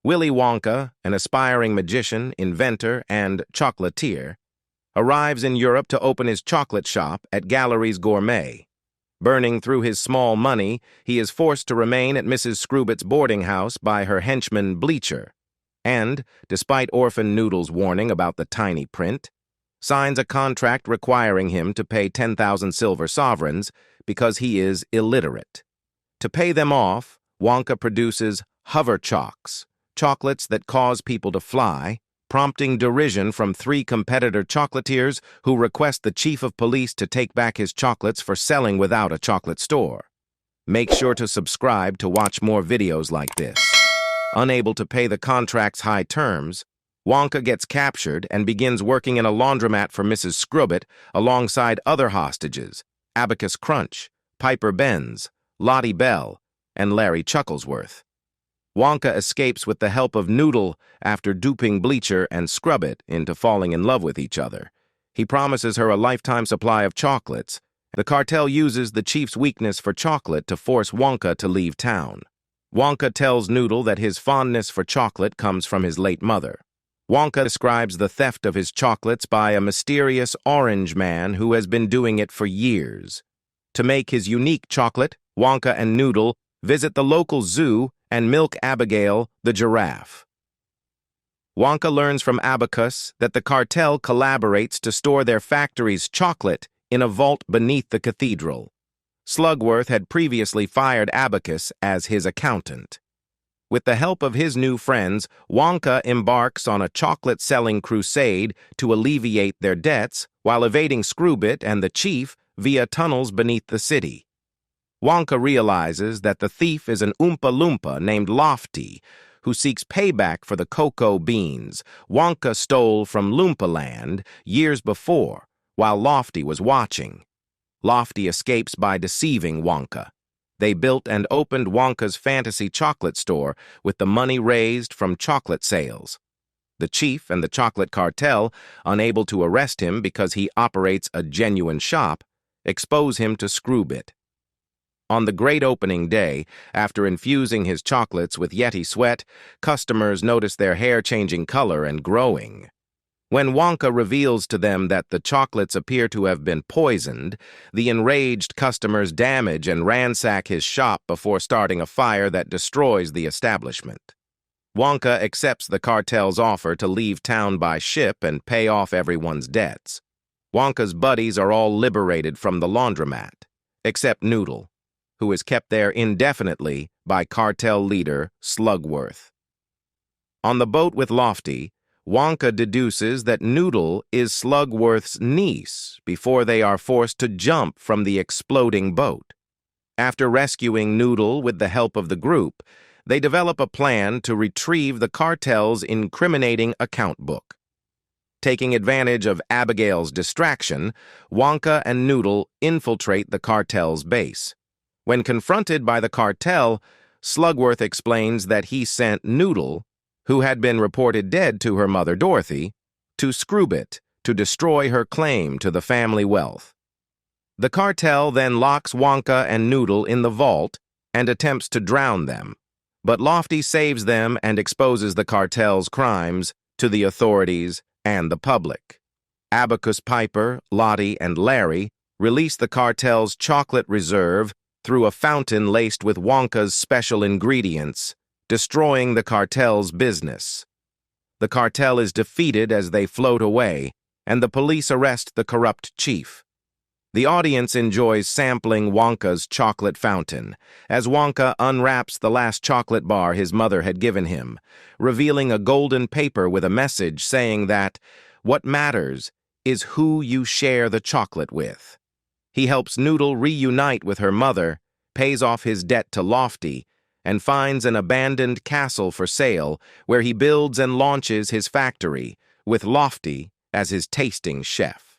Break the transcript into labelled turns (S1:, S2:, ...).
S1: Willy Wonka, an aspiring magician, inventor, and chocolatier, arrives in Europe to open his chocolate shop at Galleries Gourmet. Burning through his small money, he is forced to remain at Mrs. Scrubit's boarding house by her henchman Bleacher, and, despite Orphan Noodle's warning about the tiny print, signs a contract requiring him to pay 10,000 silver sovereigns because he is illiterate. To pay them off, Wonka produces hover chalks, chocolates that cause people to fly, prompting derision from 3 competitor chocolatiers who request the chief of police to take back his chocolates for selling without a chocolate store. Make sure to subscribe to watch more videos like this. Unable to pay the contract's high terms, Wonka gets captured and begins working in a laundromat for Mrs. Scrubit alongside other hostages, Abacus Crunch, Piper Benz, Lottie Bell, and Larry Chucklesworth. Wonka escapes with the help of Noodle after duping Bleacher and Scrubit into falling in love with each other. He promises her a lifetime supply of chocolates. The cartel uses the chief's weakness for chocolate to force Wonka to leave town. Wonka tells Noodle that his fondness for chocolate comes from his late mother. Wonka describes the theft of his chocolates by a mysterious orange man who has been doing it for years. To make his unique chocolate, Wonka and Noodle visit the local zoo and milk Abigail, the giraffe. Wonka learns from Abacus that the cartel collaborates to store their factory's chocolate in a vault beneath the cathedral. Slugworth had previously fired Abacus as his accountant. With the help of his new friends, Wonka embarks on a chocolate-selling crusade to alleviate their debts while evading Scrubit and the chief via tunnels beneath the city. Wonka realizes that the thief is an Oompa Loompa named Lofty, who seeks payback for the cocoa beans Wonka stole from Loompaland years before, while Lofty was watching. Lofty escapes by deceiving Wonka. They built and opened Wonka's fantasy chocolate store with the money raised from chocolate sales. The chief and the chocolate cartel, unable to arrest him because he operates a genuine shop, expose him to Scrubit. On the great opening day, after infusing his chocolates with Yeti sweat, customers notice their hair changing color and growing. When Wonka reveals to them that the chocolates appear to have been poisoned, the enraged customers damage and ransack his shop before starting a fire that destroys the establishment. Wonka accepts the cartel's offer to leave town by ship and pay off everyone's debts. Wonka's buddies are all liberated from the laundromat, except Noodle, who is kept there indefinitely by cartel leader Slugworth. On the boat with Lofty, Wonka deduces that Noodle is Slugworth's niece before they are forced to jump from the exploding boat. After rescuing Noodle with the help of the group, they develop a plan to retrieve the cartel's incriminating account book. Taking advantage of Abigail's distraction, Wonka and Noodle infiltrate the cartel's base. When confronted by the cartel, Slugworth explains that he sent Noodle, who had been reported dead to her mother Dorothy, to Scrubit to destroy her claim to the family wealth. The cartel then locks Wonka and Noodle in the vault and attempts to drown them, but Lofty saves them and exposes the cartel's crimes to the authorities and the public. Abacus, Piper, Lottie, and Larry release the cartel's chocolate reserve through a fountain laced with Wonka's special ingredients, destroying the cartel's business. The cartel is defeated as they float away, and the police arrest the corrupt chief. The audience enjoys sampling Wonka's chocolate fountain, as Wonka unwraps the last chocolate bar his mother had given him, revealing a golden paper with a message saying that what matters is who you share the chocolate with. He helps Noodle reunite with her mother, pays off his debt to Lofty, and finds an abandoned castle for sale where he builds and launches his factory, with Lofty as his tasting chef.